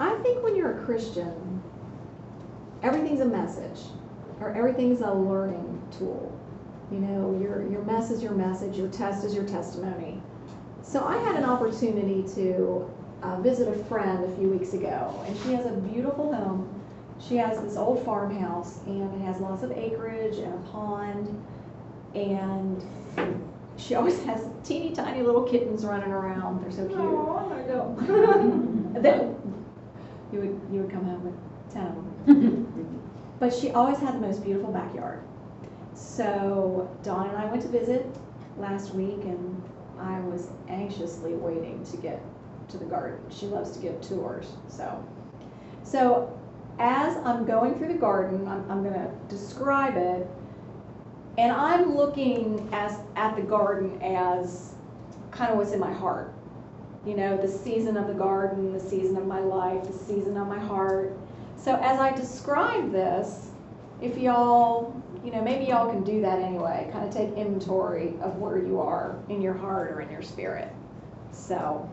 I think when you're a Christian, everything's a message, or everything's a learning tool. You know, your mess is your message, your test is your testimony. So I had an opportunity to visit a friend a few weeks ago, and she has a beautiful home. She has this old farmhouse, and it has lots of acreage and a pond, and she always has teeny tiny little kittens running around. They're so cute. Oh, I want to go. Then you would come home with 10 of them. But she always had the most beautiful backyard. So Dawn and I went to visit last week, and I was anxiously waiting to get to the garden. She loves to give tours. So as I'm going through the garden, I'm going to describe it, and I'm looking at the garden as kind of what's in my heart. You know, the season of the garden, the season of my life, the season of my heart. So as I describe this, if y'all, you know, maybe y'all can do that anyway, kind of take inventory of where you are in your heart or in your spirit. So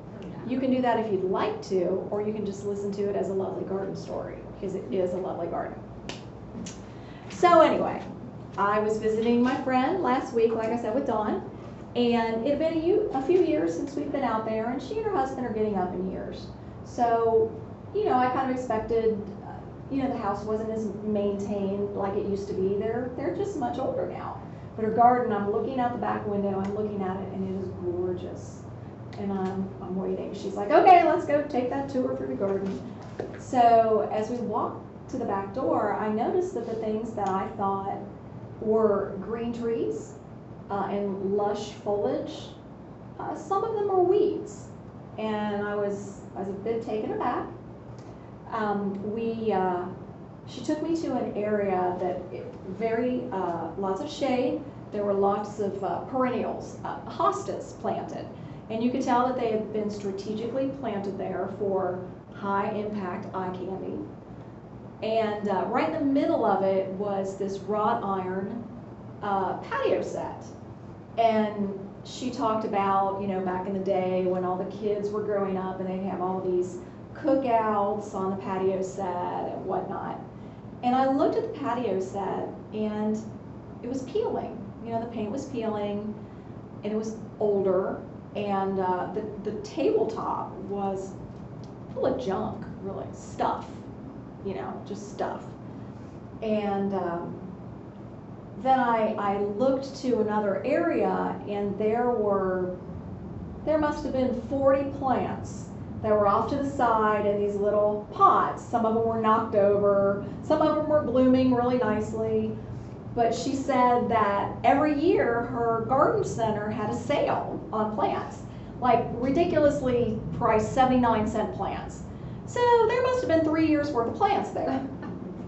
you can do that if you'd like to, or you can just listen to it as a lovely garden story, because it is a lovely garden. So anyway, I was visiting my friend last week, like I said, with Dawn, and it had been a few years since we've been out there, and she and her husband are getting up in years. So, you know, I kind of expected, you know, the house wasn't as maintained like it used to be. They're just much older now. But her garden, I'm looking out the back window, I'm looking at it, and it is gorgeous. And I'm waiting. She's like, okay, let's go take that tour through the garden. So as we walked to the back door, I noticed that the things that I thought were green trees and lush foliage, some of them were weeds. And I was a bit taken aback. She took me to an area that lots of shade. There were lots of perennials, hostas planted, and you could tell that they had been strategically planted there for high impact eye candy. And right in the middle of it was this wrought iron patio set. And she talked about, you know, back in the day when all the kids were growing up and they'd have all these cookouts on the patio set and whatnot. And I looked at the patio set, and it was peeling. You know, the paint was peeling, and it was older, and the tabletop was full of junk, really, stuff, you know, just stuff. And then I looked to another area, and there must have been 40 plants that were off to the side in these little pots. Some of them were knocked over, some of them were blooming really nicely. But she said that every year her garden center had a sale on plants, like ridiculously priced 79-cent plants. So there must have been 3 years worth of plants there.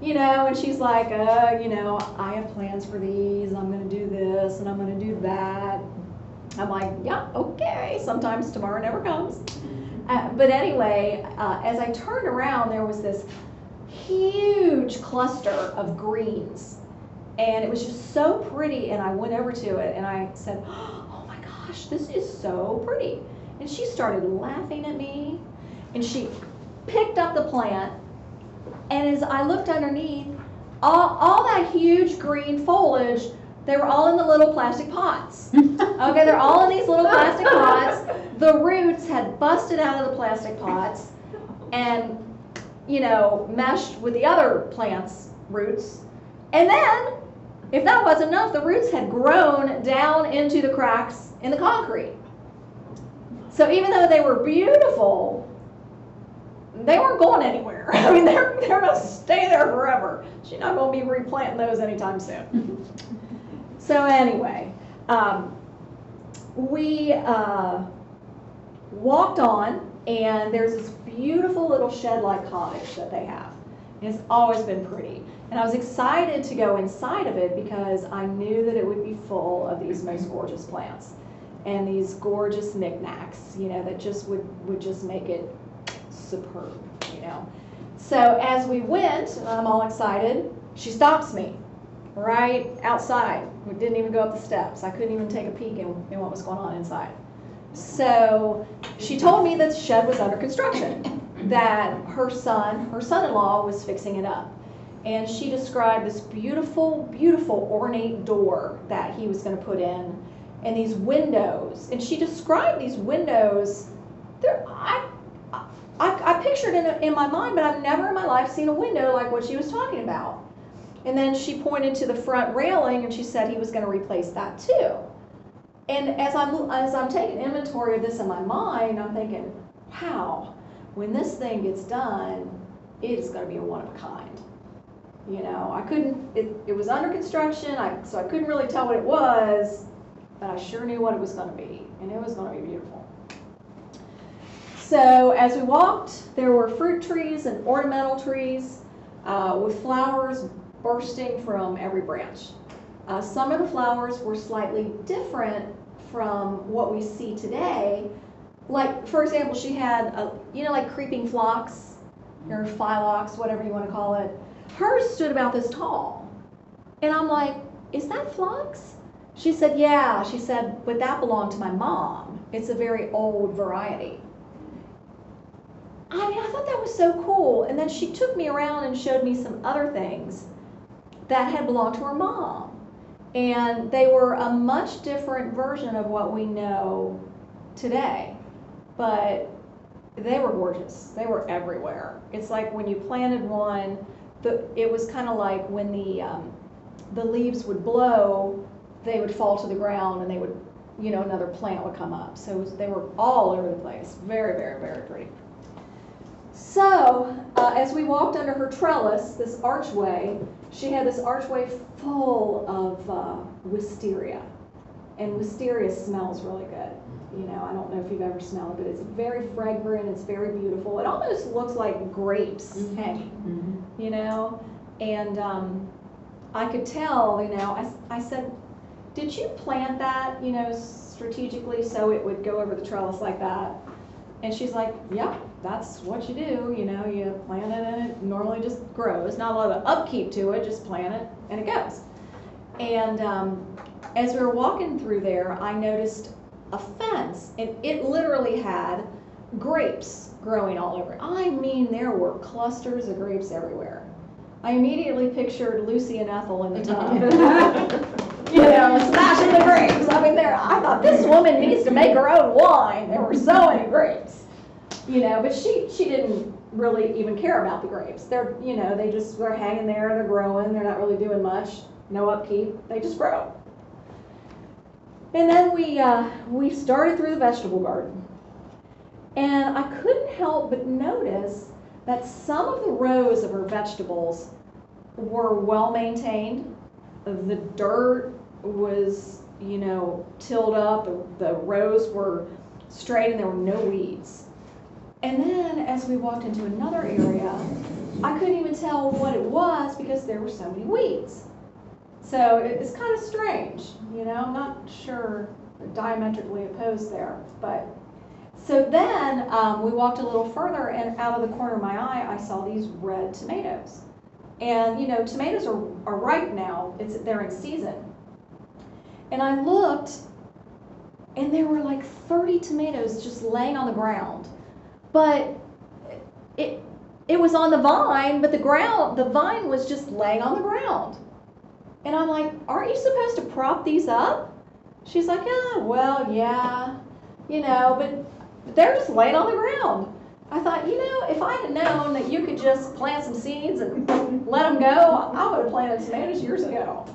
You know, and she's like, you know, I have plans for these, I'm gonna do this, and I'm gonna do that. I'm like, yeah, okay, sometimes tomorrow never comes. But anyway, as I turned around, there was this huge cluster of greens. And it was just so pretty, and I went over to it, and I said, oh my gosh, this is so pretty. And she started laughing at me, and she picked up the plant, and as I looked underneath, all that huge green foliage, they were all in the little plastic pots. Okay, they're all in these little plastic pots. The roots had busted out of the plastic pots and, you know, meshed with the other plants' roots. And then, if that wasn't enough, the roots had grown down into the cracks in the concrete. So even though they were beautiful, they weren't going anywhere. I mean, they're going to stay there forever. She's not going to be replanting those anytime soon. So anyway, we walked on, and there's this beautiful little shed-like cottage that they have. And it's always been pretty. And I was excited to go inside of it because I knew that it would be full of these most gorgeous plants and these gorgeous knickknacks, you know, that just would just make it superb, you know. So as we went, and I'm all excited, she stops me right outside. We didn't even go up the steps. I couldn't even take a peek in what was going on inside. So she told me that the shed was under construction. that her son-in-law was fixing it up. And she described this beautiful, beautiful ornate door that he was going to put in, and these windows. And she described these windows. I pictured it in my mind, but I've never in my life seen a window like what she was talking about. And then she pointed to the front railing, and she said he was going to replace that too. And as I'm taking inventory of this in my mind, I'm thinking, wow, when this thing gets done, it is going to be a one of a kind. You know, it was under construction, so I couldn't really tell what it was, but I sure knew what it was going to be, and it was going to be beautiful. So as we walked, there were fruit trees and ornamental trees with flowers bursting from every branch. Some of the flowers were slightly different from what we see today. Like, for example, she had, like creeping phlox, or phyllox, whatever you want to call it. Hers stood about this tall. And I'm like, is that phlox? She said, yeah. She said, but that belonged to my mom. It's a very old variety. I thought that was so cool. And then she took me around and showed me some other things that had belonged to her mom. And they were a much different version of what we know today. But they were gorgeous. They were everywhere. It's like when you planted one, it was kind of like when the leaves would blow, they would fall to the ground, and they would, another plant would come up. So they were all over the place. Very, very, very pretty. So as we walked under her trellis, this archway, she had this archway full of wisteria. And wisteria smells really good. I don't know if you've ever smelled it, but it's very fragrant, it's very beautiful. It almost looks like grapes hanging, And I could tell, I said, did you plant that, strategically so it would go over the trellis like that? And she's like, yeah, that's what you do, you plant it and it normally just grows. Not a lot of upkeep to it, just plant it and it goes. And as we were walking through there, I noticed a fence, and it literally had grapes growing all over it. I mean, there were clusters of grapes everywhere. I immediately pictured Lucy and Ethel in the tub, smashing the grapes. I mean, I thought this woman needs to make her own wine. There were so many grapes, but she didn't really even care about the grapes. They're, they just were hanging there, they're growing, they're not really doing much, no upkeep, they just grow. And then we started through the vegetable garden. And I couldn't help but notice that some of the rows of her vegetables were well maintained. The dirt was, tilled up, the rows were straight, and there were no weeds. And then as we walked into another area, I couldn't even tell what it was because there were so many weeds. So it's kind of strange, I'm not sure, diametrically opposed there. But so then we walked a little further, and out of the corner of my eye, I saw these red tomatoes. And tomatoes are ripe now; they're in season. And I looked, and there were like 30 tomatoes just laying on the ground. But it was on the vine, but the vine was just laying on the ground. And I'm like, aren't you supposed to prop these up? She's like, well, yeah, but they're just laying on the ground. I thought, if I had known that you could just plant some seeds and let them go, I would have planted tomatoes years ago.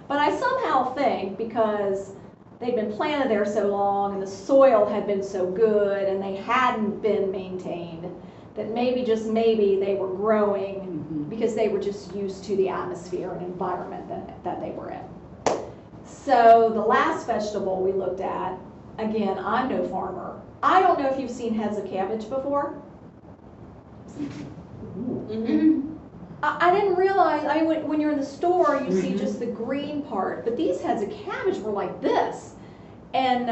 But I somehow think because they'd been planted there so long and the soil had been so good and they hadn't been maintained, that maybe, just maybe, they were growing because they were just used to the atmosphere and environment that they were in. So the last vegetable we looked at, again, I'm no farmer. I don't know if you've seen heads of cabbage before. I didn't realize, when you're in the store, you see just the green part, but these heads of cabbage were like this. And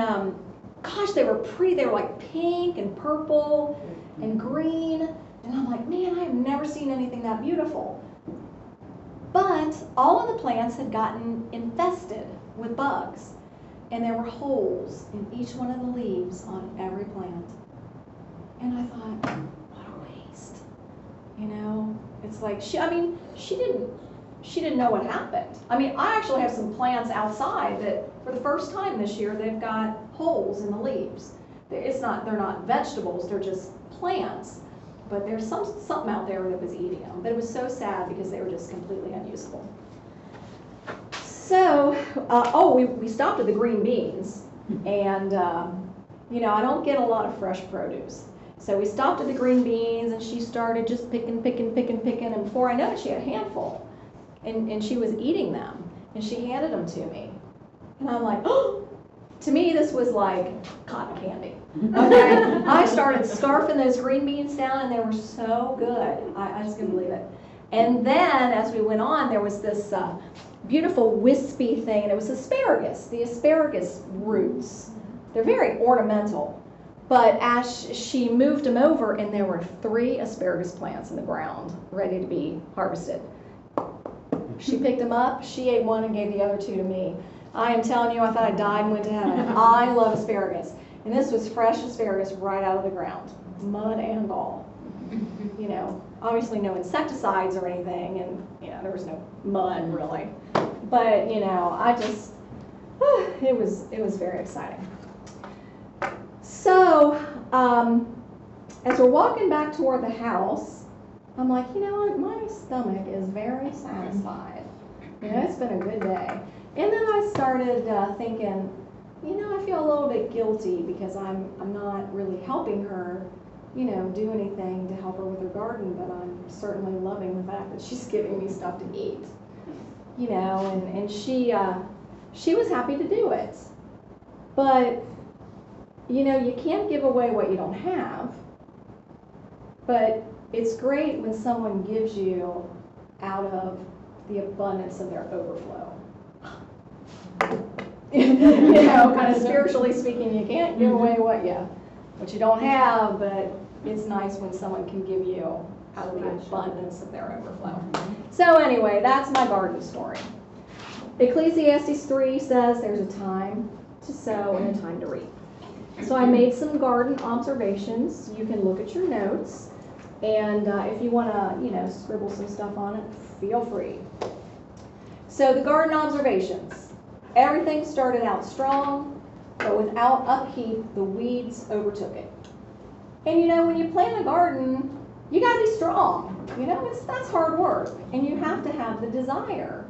gosh, they were pretty. They were like pink and purple and green. And I'm like, man, I have never seen anything that beautiful. But all of the plants had gotten infested with bugs. And there were holes in each one of the leaves on every plant. And I thought, what a It's like, she didn't know what happened. I mean, I actually have some plants outside that for the first time this year, they've got holes in the leaves. They're not vegetables, they're just plants. But there's something out there that was eating them. But it was so sad because they were just completely unusable. So, we stopped at the green beans. And, I don't get a lot of fresh produce. So we stopped at the green beans and she started just picking. And before I know it, she had a handful. And she was eating them. And she handed them to me. And I'm like, oh! To me, this was like cotton candy. Okay? I started scarfing those green beans down and they were so good. I just couldn't believe it. And then as we went on, there was this beautiful wispy thing, and it was asparagus, the asparagus roots. They're very ornamental. But as she moved them over, and there were 3 asparagus plants in the ground ready to be harvested. She picked them up, she ate one and gave the other 2 to me. I am telling you, I thought I died and went to heaven. I love asparagus. And this was fresh asparagus right out of the ground, mud and all. Obviously no insecticides or anything, and there was no mud really. But I just, it was very exciting. So, as we're walking back toward the house, I'm like, you know what, my stomach is very satisfied. It's been a good day. And then I started thinking, I feel a little bit guilty because I'm not really helping her, do anything to help her with her garden, but I'm certainly loving the fact that she's giving me stuff to eat. And she was happy to do it. But, you can't give away what you don't have. But it's great when someone gives you out of the abundance of their overflow. Kind of spiritually speaking, you can't give away what you don't have, but it's nice when someone can give you out of the abundance of their overflow. So anyway, that's my garden story. Ecclesiastes 3 says there's a time to sow and a time to reap. So I made some garden observations. You can look at your notes, and if you want to, scribble some stuff on it, feel free. So the garden observations. Everything started out strong, but without upkeep, the weeds overtook it. And when you plant a garden, you got to be strong. That's hard work, and you have to have the desire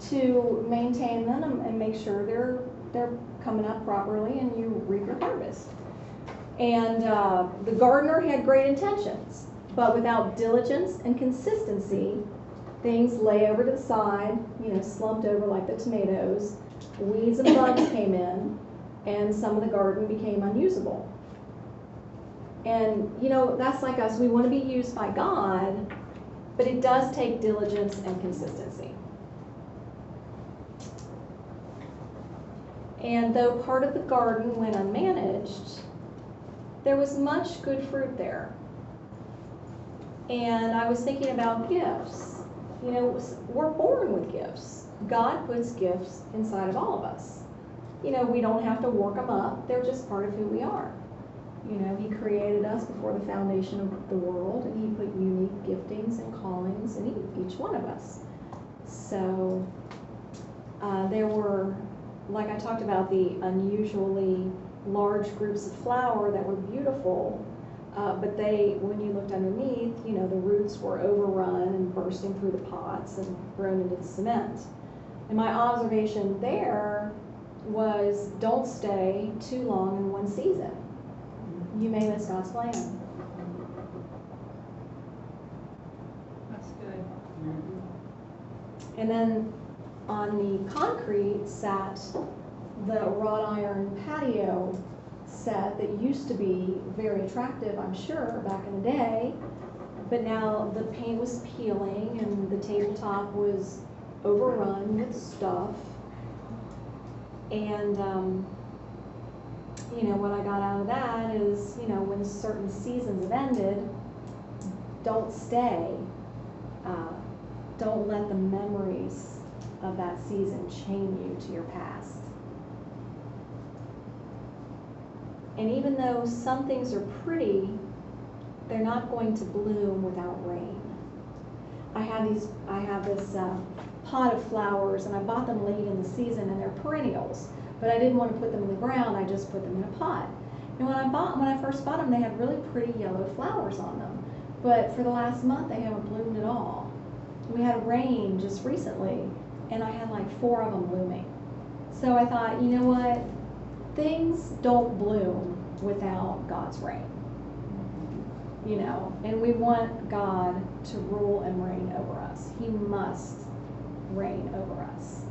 to maintain them and make sure they're coming up properly, and you reap your harvest. And the gardener had great intentions, but without diligence and consistency, things lay over to the side, slumped over like the tomatoes. Weeds and bugs came in, and some of the garden became unusable. And, that's like us. We want to be used by God, but it does take diligence and consistency. And though part of the garden went unmanaged, there was much good fruit there. And I was thinking about gifts. We're born with gifts. God puts gifts inside of all of us. We don't have to work them up. They're just part of who we are. He created us before the foundation of the world, and He put unique giftings and callings in each one of us. So there were, like I talked about, the unusually large groups of flower that were beautiful, but when you looked underneath, the roots were overrun and bursting through the pots and thrown into the cement. And my observation there was, don't stay too long in one season. You may miss God's plan. That's good. And then on the concrete sat the wrought iron patio set that used to be very attractive, I'm sure, back in the day. But now the paint was peeling and the tabletop was overrun with stuff. And what I got out of that is, when certain seasons have ended, don't stay. Don't let the memories of that season chain you to your past. And even though some things are pretty, they're not going to bloom without rain. I have this pot of flowers, and I bought them late in the season, and they're perennials. But I didn't want to put them in the ground. I just put them in a pot. And when I first bought them, they had really pretty yellow flowers on them. But for the last month, they haven't bloomed at all. We had rain just recently, and I had like 4 of them blooming. So I thought, you know what? Things don't bloom without God's rain. You know, and we want God to rule and reign over us. He must reign over us.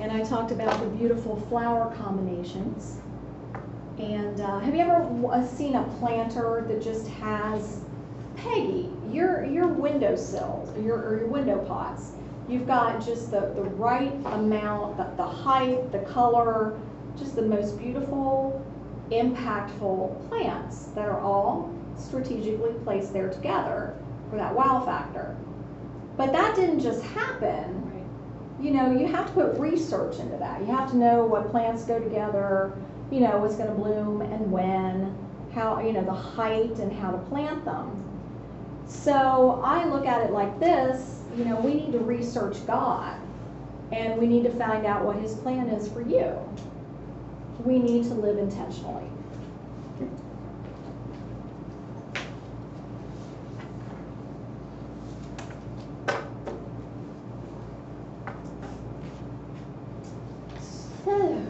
And I talked about the beautiful flower combinations. And have you ever seen a planter that just has, Peggy, your windowsills, or your window pots, you've got just the right amount, the height, the color, just the most beautiful, impactful plants that are all strategically placed there together for that wow factor. But that didn't just happen. You know, you have to put research into that. You have to know what plants go together, you know, what's going to bloom and when, how, you know, the height and how to plant them. So I look at it like this, you know, we need to research God, and we need to find out what His plan is for you. We need to live intentionally. So,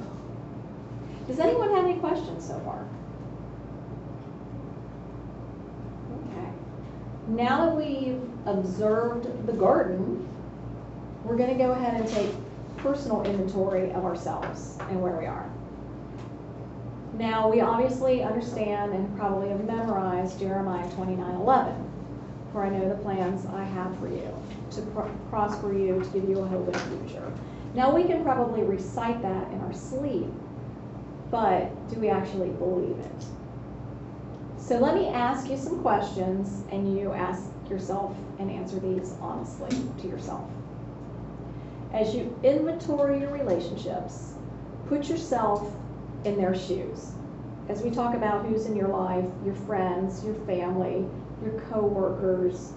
does anyone have any questions so far? Okay. Now that we've observed the garden, we're going to go ahead and take personal inventory of ourselves and where we are. Now, we obviously understand and probably have memorized Jeremiah 29:11, for I know the plans I have for you, to prosper you, to give you a hope and a future. Now, we can probably recite that in our sleep, but do we actually believe it? So let me ask you some questions, and you ask yourself and answer these honestly to yourself. As you inventory your relationships, put yourself in their shoes. As we talk about who's in your life, your friends, your family, your co-workers,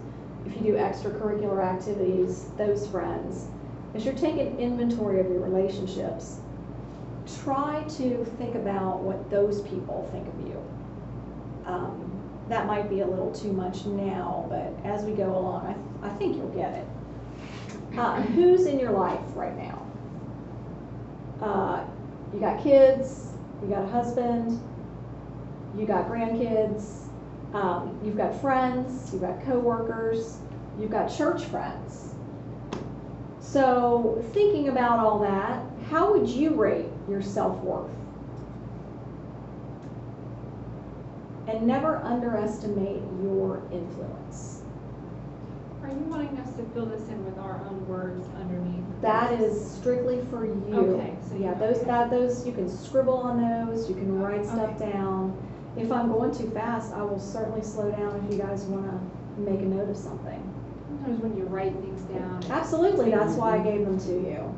if you do extracurricular activities, those friends. As you're taking inventory of your relationships, try to think about what those people think of you. That might be a little too much now, but as we go along, I think you'll get it. Who's in your life right now? You got kids, you got a husband, you got grandkids, you've got friends, you've got coworkers, you've got church friends. So thinking about all that, how would you rate your self-worth? And never underestimate your influence. Are you wanting us to fill this in with our own words underneath? That is strictly for you. Okay. So yeah, those you can scribble on those, you can write stuff down. If I'm going too fast, I will certainly slow down if you guys want to make a note of something. Sometimes when you write things down. Absolutely, that's why I gave them to you.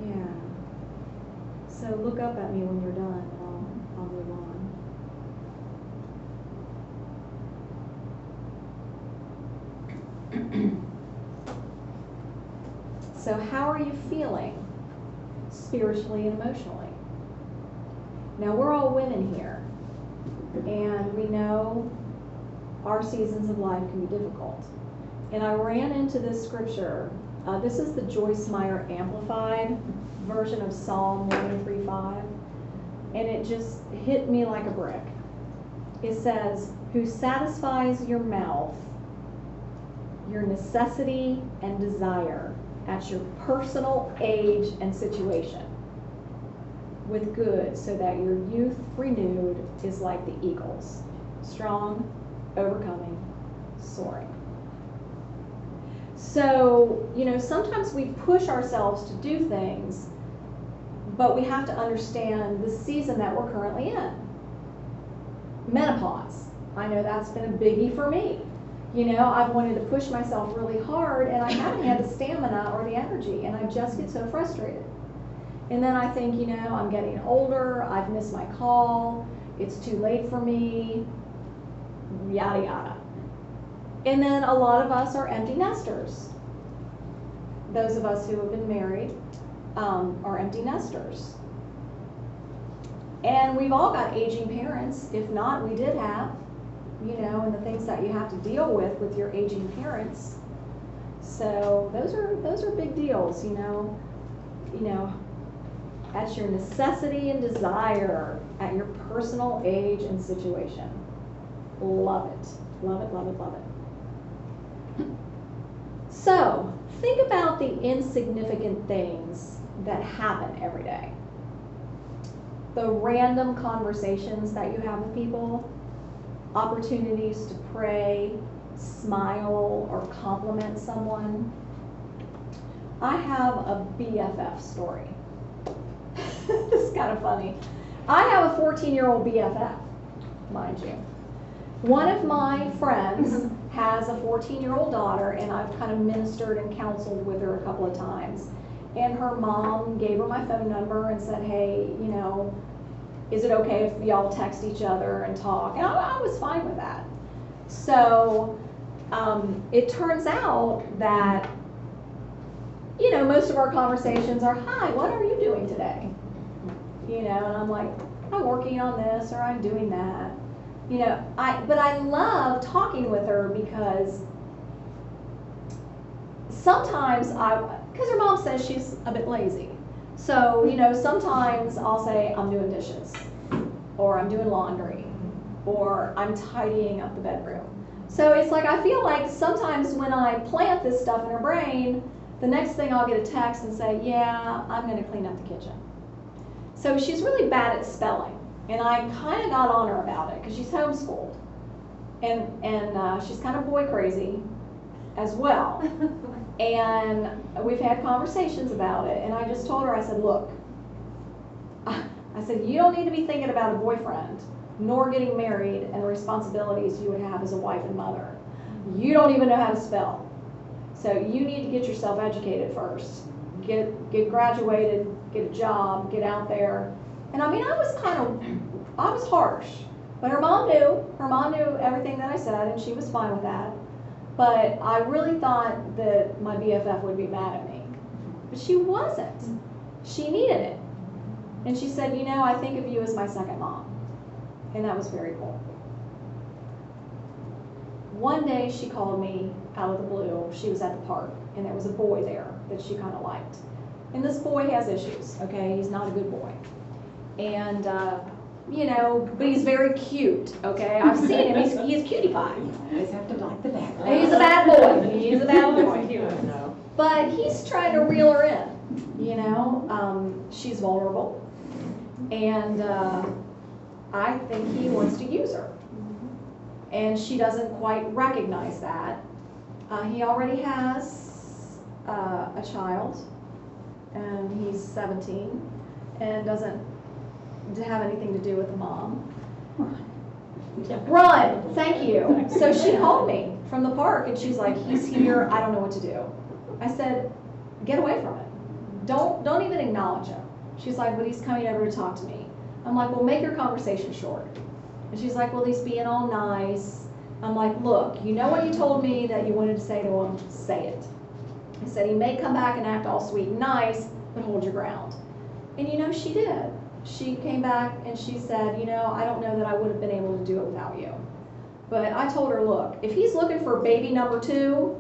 Yeah. So look up at me when you're done, and I'll move on. So how are you feeling spiritually and emotionally? Now, we're all women here, and we know our seasons of life can be difficult. And I ran into this scripture. This is the Joyce Meyer Amplified version of Psalm 103:5, and it just hit me like a brick. It says, "Who satisfies your mouth, your necessity and desire at your personal age and situation with good, so that your youth renewed is like the eagles, strong, overcoming, soaring." So, you know, sometimes we push ourselves to do things, but we have to understand the season that we're currently in. Menopause. I know that's been a biggie for me. You know, I've wanted to push myself really hard, and I haven't had the stamina or the energy, and I just get so frustrated. And then I think, you know, I'm getting older, I've missed my call, it's too late for me, yada yada. And then a lot of us are empty nesters. Those of us who have been married are empty nesters. And we've all got aging parents. If not, we did have, and the things that you have to deal with your aging parents. So those are big deals, That's your necessity and desire at your personal age and situation. Love it. Love it, love it, love it. So, think about the insignificant things that happen every day. The random conversations that you have with people, opportunities to pray, smile, or compliment someone. I have a BFF story. This is kind of funny. I have a 14-year-old BFF, mind you. One of my friends has a 14-year-old daughter, and I've kind of ministered and counseled with her a couple of times. And her mom gave her my phone number and said, hey, is it okay if y'all text each other and talk? And I was fine with that. So it turns out that, most of our conversations are, hi, what are you doing today? And I'm like, I'm working on this or I'm doing that. But I love talking with her because sometimes because her mom says she's a bit lazy. So, sometimes I'll say I'm doing dishes or I'm doing laundry or I'm tidying up the bedroom. So it's like I feel like sometimes when I plant this stuff in her brain, the next thing I'll get a text and say, yeah, I'm going to clean up the kitchen. So she's really bad at spelling. And I kind of got on her about it because she's homeschooled. And she's kind of boy crazy as well. And we've had conversations about it. And I just told her, I said, look, I said, you don't need to be thinking about a boyfriend, nor getting married and the responsibilities you would have as a wife and mother. You don't even know how to spell. So you need to get yourself educated first. Get graduated, get a job, get out there. And I mean, I was harsh, but her mom knew everything that I said, and she was fine with that. But I really thought that my BFF would be mad at me, but she wasn't. She needed it. And she said, I think of you as my second mom. And that was very cool. One day she called me out of the blue. She was at the park, and there was a boy there that she kind of liked. And this boy has issues, okay? He's not a good boy. And, but he's very cute, okay? I've seen him. He's cutie pie. You always have to like the bad boy. He's a bad boy. He's a bad boy. But he's trying to reel her in, She's vulnerable. And I think he wants to use her. And she doesn't quite recognize that. He already has a child, and he's 17, and doesn't have anything to do with the mom. Run, thank you. So she called me from the park, and she's like, he's here, I don't know what to do. I said, get away from it. Don't even acknowledge him. She's like, but he's coming over to talk to me. I'm like, well, make your conversation short. And she's like, well, he's being all nice. I'm like, look, you know what you told me that you wanted to say to him? Say it. I said, he may come back and act all sweet and nice, but hold your ground. And she did. She came back and she said, I don't know that I would have been able to do it without you. But I told her, look, if he's looking for baby number 2,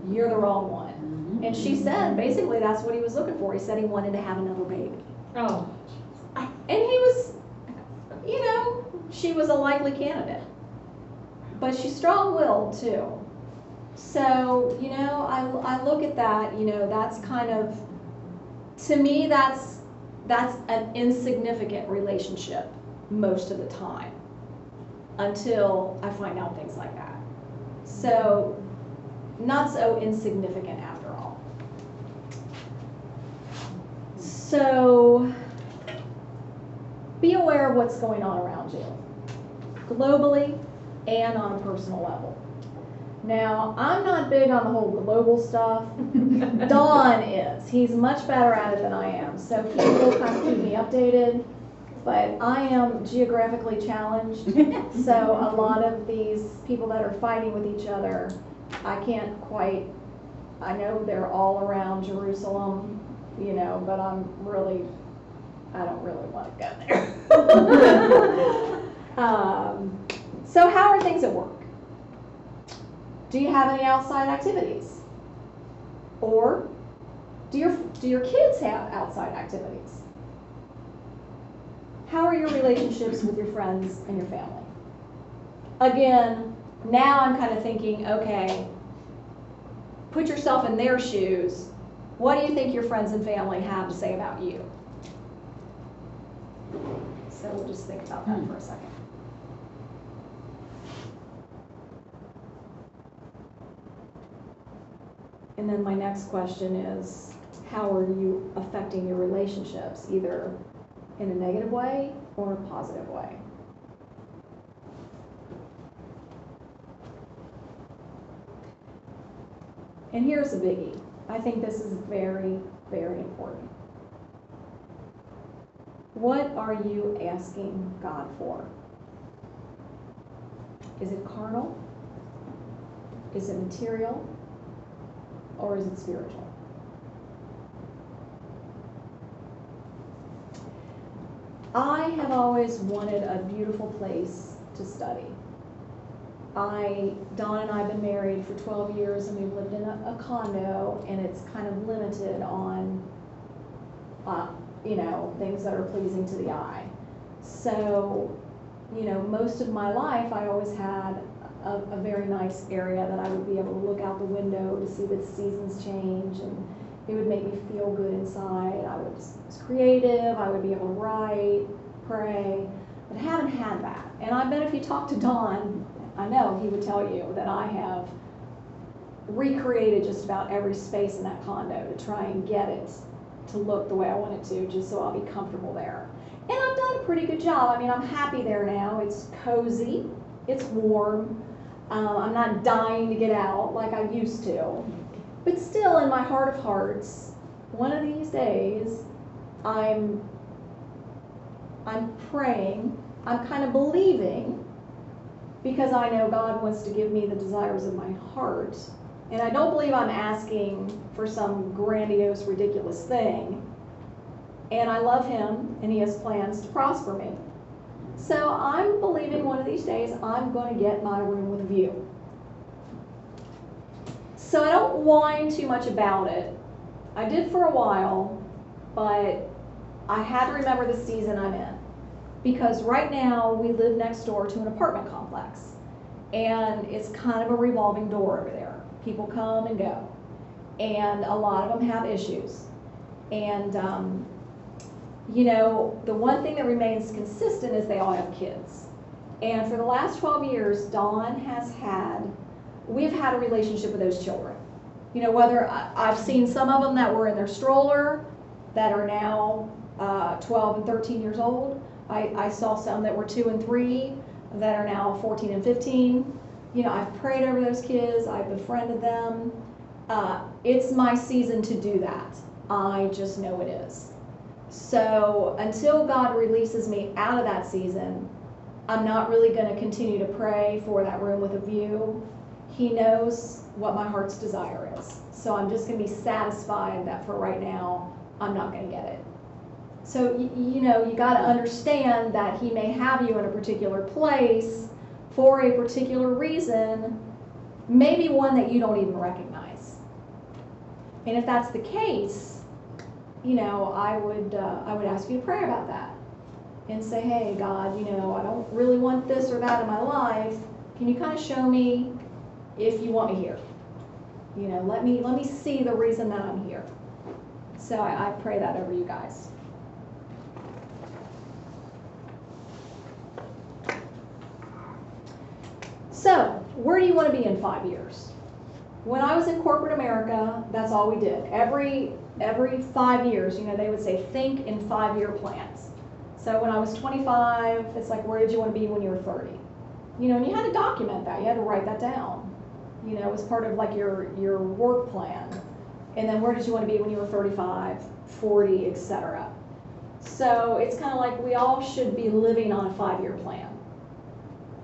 you're the wrong one. And she said, basically, that's what he was looking for. He said he wanted to have another baby. Oh. And he was, she was a likely candidate. But she's strong-willed, too. So, I look at that, that's kind of, to me, that's an insignificant relationship most of the time until I find out things like that. So, not so insignificant after all. So, be aware of what's going on around you, globally and on a personal level. Now, I'm not big on the whole global stuff. Don is. He's much better at it than I am. So he will kind of keep me updated. but I am geographically challenged. So a lot of these people that are fighting with each other, I can't quite, I know they're all around Jerusalem, you know, but I don't really want to go there. So how are things at work? Do you have any outside activities? Or do your kids have outside activities? How are your relationships with your friends and your family? Again, now I'm kind of thinking, okay, put yourself in their shoes. What do you think your friends and family have to say about you? So we'll just think about that for a second. And then my next question is, how are you affecting your relationships, either in a negative way or a positive way? And here's a biggie. I think this is very, very important. What are you asking God for? Is it carnal? Is it material? Or is it spiritual? I have always wanted a beautiful place to study. Dawn and I have been married for 12 years, and we've lived in a condo, and it's kind of limited on, things that are pleasing to the eye. So, most of my life I always had a very nice area that I would be able to look out the window to see the seasons change, and it would make me feel good inside. I was creative, I would be able to write, pray, but I haven't had that. And I bet if you talk to Don, I know he would tell you that I have recreated just about every space in that condo to try and get it to look the way I want it to, just so I'll be comfortable there. And I've done a pretty good job. I mean, I'm happy there now. It's cozy, it's warm. I'm not dying to get out like I used to. But still, in my heart of hearts, one of these days, I'm praying, I'm kind of believing, because I know God wants to give me the desires of my heart. And I don't believe I'm asking for some grandiose, ridiculous thing. And I love Him, and He has plans to prosper me. So I'm believing one of these days I'm going to get my room with a view. So I don't whine too much about it. I did for a while, but I had to remember the season I'm in. Because right now we live next door to an apartment complex. And it's kind of a revolving door over there. People come and go. And a lot of them have issues. And the one thing that remains consistent is they all have kids. And for the last 12 years, we've had a relationship with those children. Whether I've seen some of them that were in their stroller that are now 12 and 13 years old. I saw some that were 2 and 3 that are now 14 and 15. I've prayed over those kids. I've befriended them. It's my season to do that. I just know it is. So until God releases me out of that season, I'm not really going to continue to pray for that room with a view. He knows what my heart's desire is. So I'm just going to be satisfied that for right now, I'm not going to get it. So, you got to understand that He may have you in a particular place for a particular reason, maybe one that you don't even recognize. And if that's the case, I would ask you to pray about that and say, hey, God, I don't really want this or that in my life. Can you kind of show me if you want me here? Let me see the reason that I'm here. So I pray that over you guys. So, where do you want to be in 5 years? When I was in corporate America, that's all we did. Every 5 years, they would say, think in 5-year plans. So when I was 25, it's like, where did you want to be when you were 30? And you had to document that. You had to write that down. It was part of like your work plan. And then where did you want to be when you were 35, 40, etc. So it's kind of like we all should be living on a 5-year plan.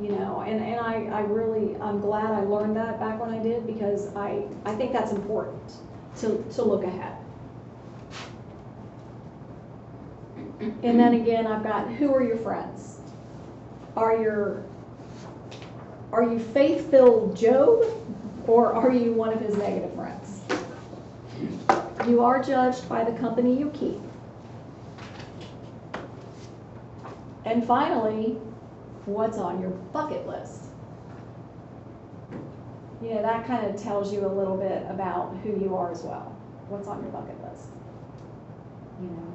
You know, and I'm glad I learned that back when I did, because I think that's important to look ahead. And then again, I've got, who are your friends? Are you faith-filled Job, or are you one of his negative friends? You are judged by the company you keep. And finally, what's on your bucket list? You know, that kind of tells you a little bit about who you are as well. What's on your bucket list? You know,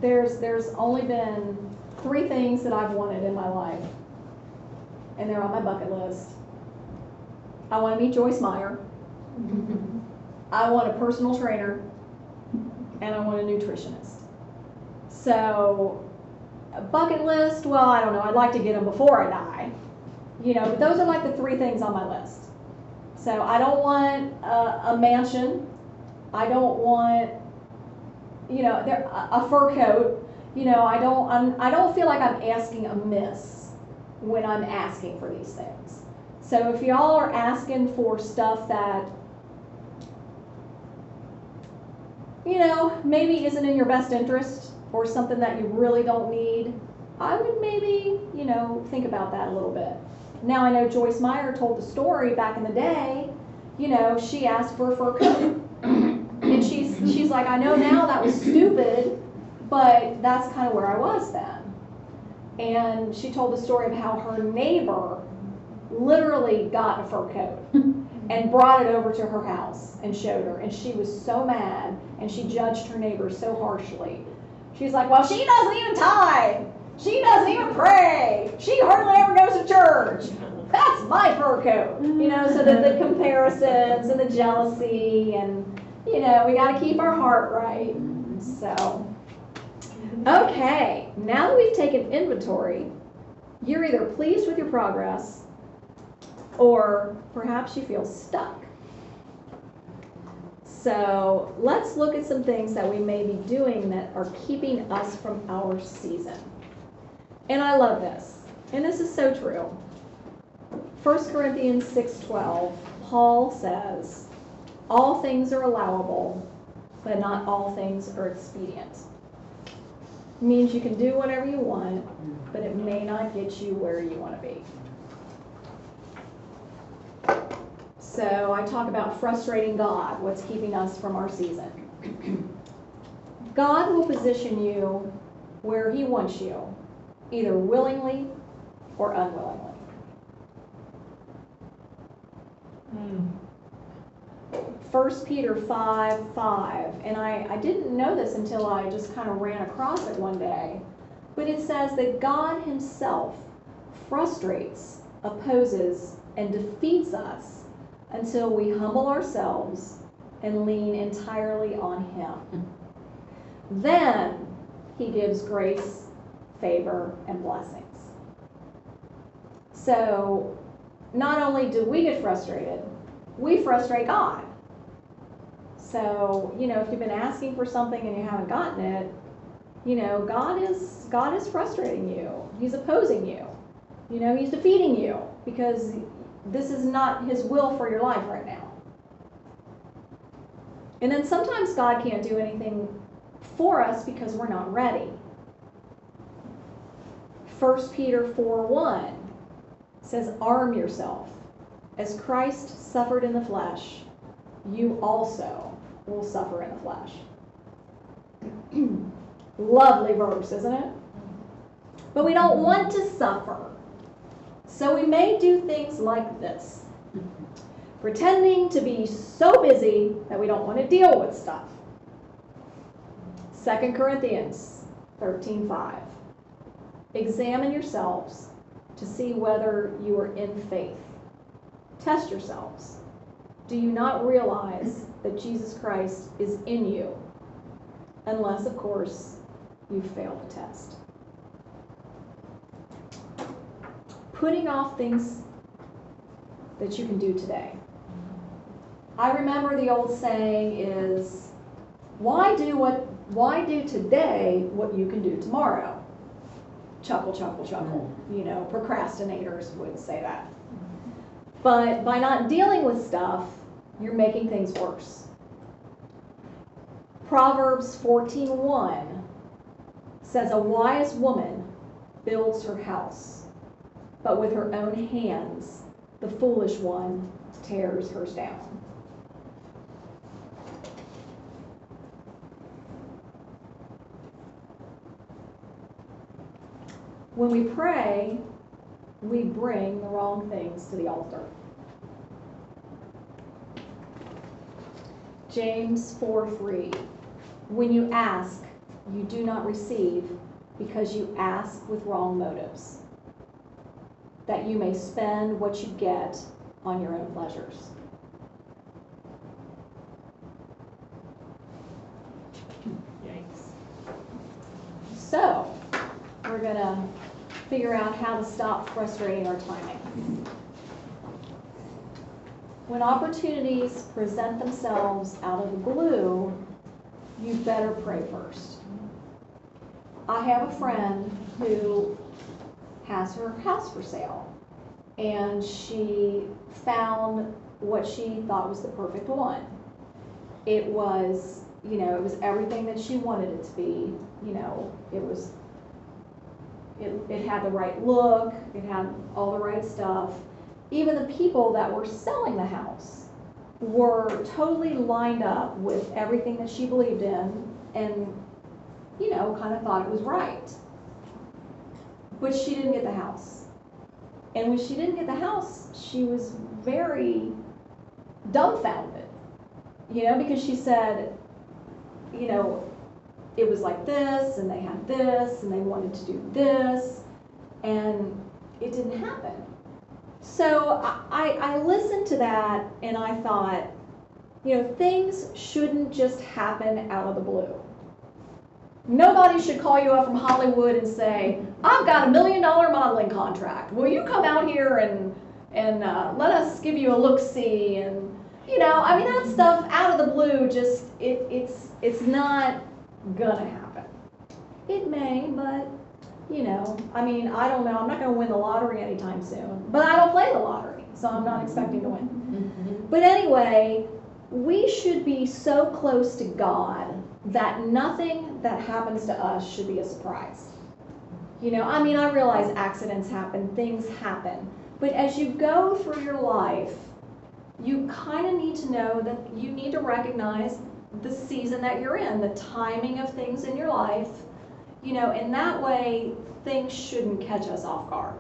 there's only been 3 things that I've wanted in my life, and they're on my bucket list. I want to meet Joyce Meyer. I want a personal trainer, and I want a nutritionist. So, a bucket list, well, I don't know, I'd like to get them before I die. You know, but those are like the 3 things on my list. So I don't want a mansion. I don't want, you know, a fur coat. You know, I don't feel like I'm asking amiss when I'm asking for these things. So if y'all are asking for stuff that, you know, maybe isn't in your best interest, or something that you really don't need, I would maybe, you know, think about that a little bit. Now I know Joyce Meyer told the story back in the day, you know, she asked for a fur coat. And she's like, I know now that was stupid, but that's kind of where I was then. And she told the story of how her neighbor literally got a fur coat and brought it over to her house and showed her. And she was so mad, and she judged her neighbor so harshly. She's like, well, she doesn't even tithe. She doesn't even pray. She hardly ever goes to church. That's my fur coat. You know, so that the comparisons and the jealousy, and, you know, we got to keep our heart right. So, okay, now that we've taken inventory, you're either pleased with your progress, or perhaps you feel stuck. So let's look at some things that we may be doing that are keeping us from our season. And I love this, and this is so true. 1 Corinthians 6:12, Paul says, all things are allowable, but not all things are expedient. It means you can do whatever you want, but it may not get you where you want to be. So I talk about frustrating God, what's keeping us from our season. God will position you where he wants you, either willingly or unwillingly. 1 Peter 5:5, and I didn't know this until I just kind of ran across it one day, but it says that God himself frustrates, opposes, and defeats us until we humble ourselves and lean entirely on him. Then he gives grace, favor, and blessings. So not only do we get frustrated, we frustrate God. So, you know, if you've been asking for something and you haven't gotten it, you know, God is frustrating you. He's opposing you. You know, he's defeating you because this is not his will for your life right now. And then sometimes God can't do anything for us because we're not ready. 1 Peter 4:1 says, arm yourself. As Christ suffered in the flesh, you also will suffer in the flesh. Lovely verse, isn't it? But we don't want to suffer. So we may do things like this. Pretending to be so busy that we don't want to deal with stuff. 2 Corinthians 13:5. Examine yourselves to see whether you are in faith. Test yourselves. Do you not realize that Jesus Christ is in you? Unless, of course, you fail the test. Putting off things that you can do today. I remember the old saying is, Why do today what you can do tomorrow? Chuckle, chuckle, chuckle. You know, procrastinators would say that. But by not dealing with stuff, you're making things worse. Proverbs 14:1 says, "A wise woman builds her house, but with her own hands the foolish one tears hers down." When we pray, we bring the wrong things to the altar. James 4:3, "When you ask, you do not receive, because you ask with wrong motives, that you may spend what you get on your own pleasures." Yikes. So, we're going to figure out how to stop frustrating our timing. When opportunities present themselves out of the blue, you better pray first. I have a friend who has her house for sale, and she found what she thought was the perfect one. It was, it was everything that she wanted it to be. It had the right look, it had all the right stuff. Even the people that were selling the house were totally lined up with everything that she believed in and, kind of thought it was right. But she didn't get the house. And when she didn't get the house, she was very dumbfounded, because she said, it was like this, and they had this, and they wanted to do this, and it didn't happen. So I listened to that, and I thought, things shouldn't just happen out of the blue. Nobody should call you up from Hollywood and say, "I've got $1 million modeling contract. Will you come out here and let us give you a look-see?" And, that stuff out of the blue, just, it's not gonna happen. It may, but, I don't know. I'm not gonna win the lottery anytime soon. But I don't play the lottery, so I'm not expecting to win. Mm-hmm. But anyway, we should be so close to God that nothing that happens to us should be a surprise. I realize accidents happen, things happen. But as you go through your life, you kind of need to know that you need to recognize the season that you're in, the timing of things in your life, and that way things shouldn't catch us off guard.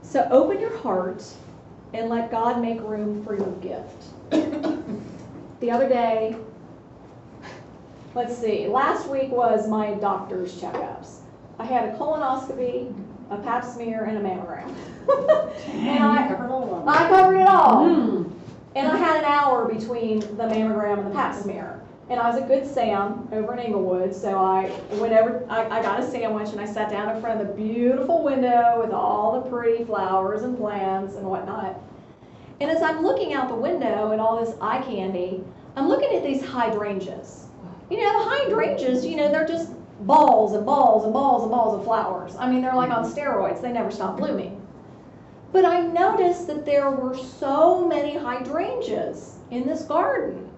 So open your heart and let God make room for your gift. The other day, last week was my doctor's checkups. I had a colonoscopy, a pap smear, and a mammogram. And I covered it all. Mm. And I had an hour between the mammogram and the pap smear. And I was a good Sam over in Inglewood, so I got a sandwich and I sat down in front of the beautiful window with all the pretty flowers and plants and whatnot. And as I'm looking out the window at all this eye candy, I'm looking at these hydrangeas. The hydrangeas, they're just balls and balls and balls and balls of flowers. They're like on steroids. They never stop blooming. But I noticed that there were so many hydrangeas in this garden.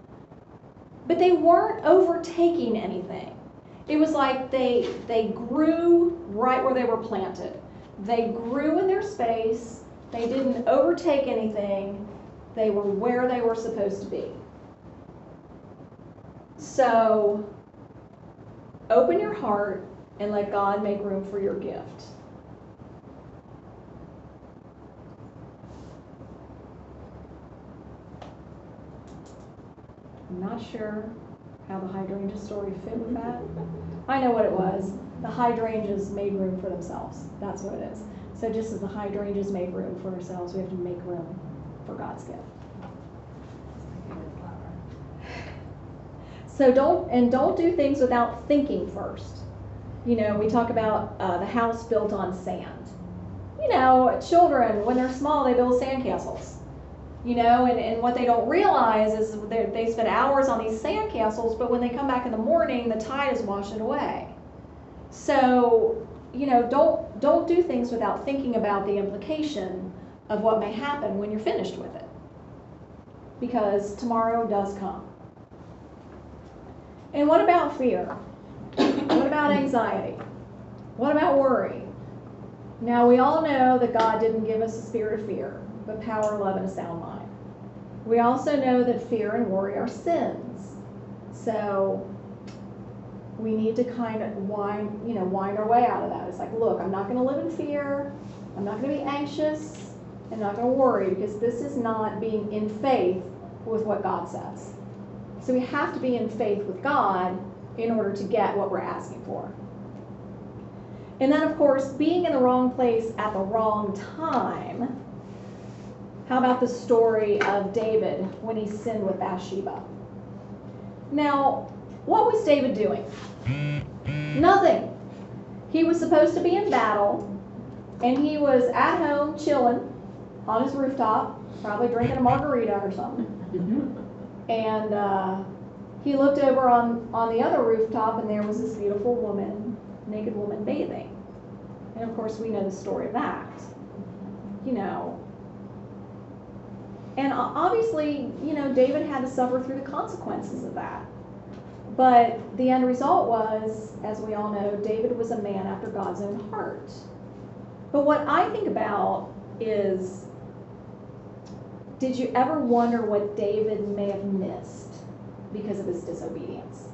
But they weren't overtaking anything. It was like they grew right where they were planted. They grew in their space. They didn't overtake anything. They were where they were supposed to be. So, open your heart and let God make room for your gift. I'm not sure how the hydrangea story fit with that. I know what it was. The hydrangeas made room for themselves. That's what it is. So just as the hydrangeas make room for ourselves, we have to make room for God's gift. So don't do things without thinking first. We talk about the house built on sand. Children, when they're small, they build sandcastles. And what they don't realize is they spend hours on these sand castles, but when they come back in the morning, the tide has washed it away. So, don't do things without thinking about the implication of what may happen when you're finished with it. Because tomorrow does come. And what about fear? What about anxiety? What about worry? Now, we all know that God didn't give us a spirit of fear, but power, love, and a sound mind. We also know that fear and worry are sins. So we need to kind of wind our way out of that. It's like, look, I'm not going to live in fear. I'm not going to be anxious. I'm not going to worry, because this is not being in faith with what God says. So we have to be in faith with God in order to get what we're asking for. And then, of course, being in the wrong place at the wrong time. How about the story of David when he sinned with Bathsheba? Now, what was David doing? Nothing. He was supposed to be in battle, and he was at home chilling on his rooftop, probably drinking a margarita or something. And he looked over on the other rooftop, and there was this beautiful woman, naked woman, bathing. And of course, we know the story of that. And obviously, David had to suffer through the consequences of that. But the end result was, as we all know, David was a man after God's own heart. But what I think about is, did you ever wonder what David may have missed because of his disobedience?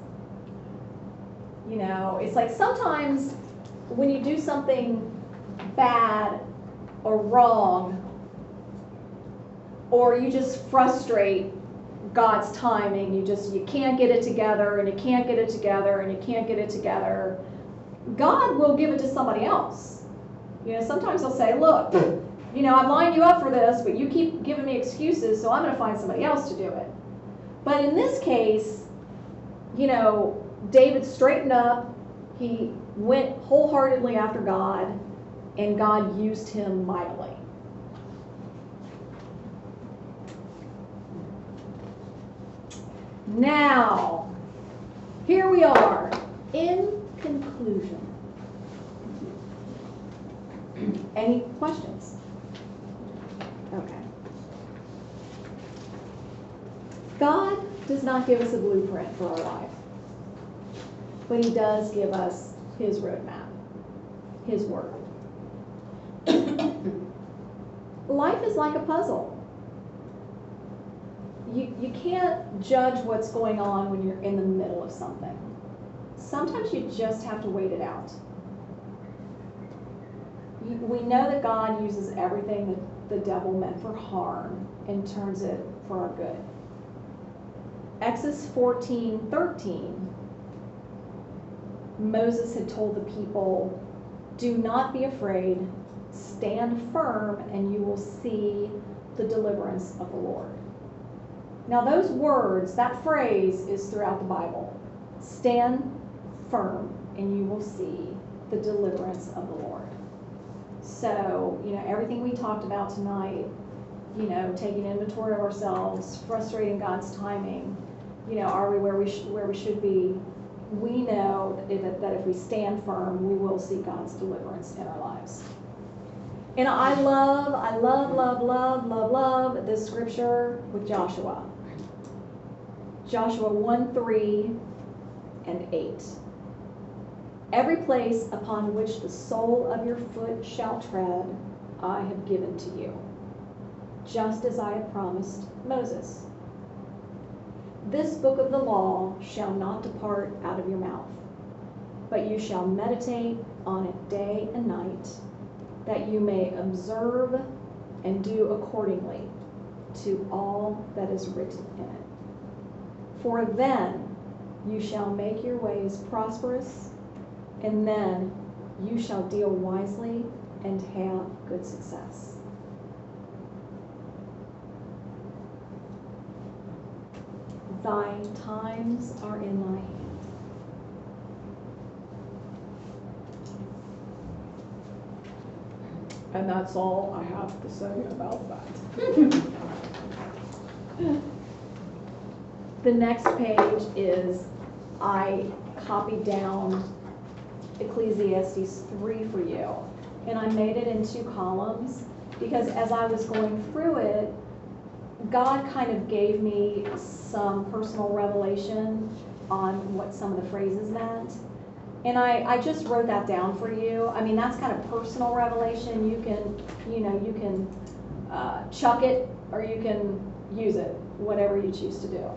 It's like sometimes when you do something bad or wrong, or you just frustrate God's timing, you can't get it together, and you can't get it together, and you can't get it together, God will give it to somebody else. Sometimes he'll say, look, I've lined you up for this, but you keep giving me excuses, so I'm going to find somebody else to do it. But in this case, David straightened up, he went wholeheartedly after God, and God used him mightily. Now, here we are, in conclusion. Any questions? Okay. God does not give us a blueprint for our life, but he does give us his roadmap, his word. Life is like a puzzle. You can't judge what's going on when you're in the middle of something. Sometimes you just have to wait it out. We know that God uses everything that the devil meant for harm and turns it for our good. Exodus 14:13, Moses had told the people, do not be afraid, stand firm, and you will see the deliverance of the Lord. Now those words, that phrase is throughout the Bible. Stand firm and you will see the deliverance of the Lord. So, everything we talked about tonight, taking inventory of ourselves, frustrating God's timing, are we where we should be? We know that if we stand firm, we will see God's deliverance in our lives. And I love this scripture with Joshua. Joshua 1:3 and 8. Every place upon which the sole of your foot shall tread, I have given to you, just as I have promised Moses. This book of the law shall not depart out of your mouth, but you shall meditate on it day and night, that you may observe and do accordingly to all that is written in it. For then you shall make your ways prosperous, and then you shall deal wisely and have good success. Thy times are in thy hand. And that's all I have to say about that. The next page is, I copied down Ecclesiastes 3 for you. And I made it in 2 columns because as I was going through it, God kind of gave me some personal revelation on what some of the phrases meant. And I just wrote that down for you. I mean, that's kind of personal revelation. You can chuck it or you can use it, whatever you choose to do.